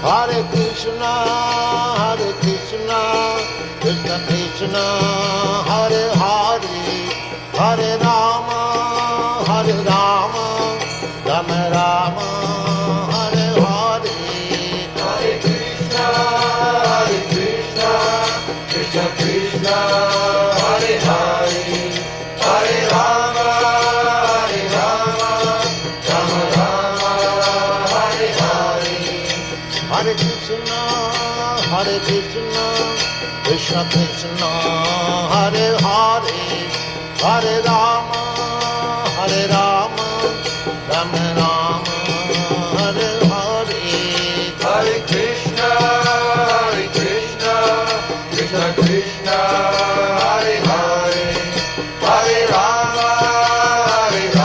Hare Krishna, Krishna Krishna, Hare Hare, Hare Rama, Rama Rama, Hare Hare. Hare Krishna, Krishna Krishna, Hare Hare, Hare Rama, Rama Rama, Hare Hare. Hare Krishna, Krishna Krishna, Hare Hare, Hare Rama,